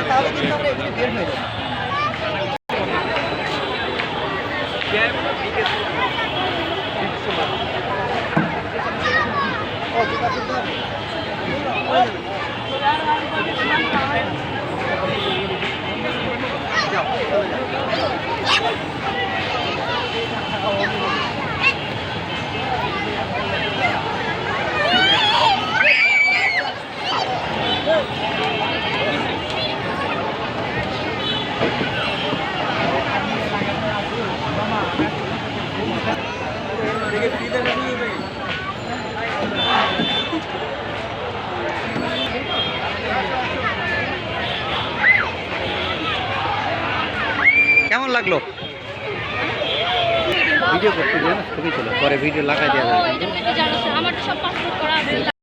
তাহলে কিন্তু আমরা এগুলি বের হয়ে যাবো। কেমন লাগলো? ভিডিও করতে গেলে ছবি ছিল, পরে ভিডিও লাগাই দেওয়া যাবে।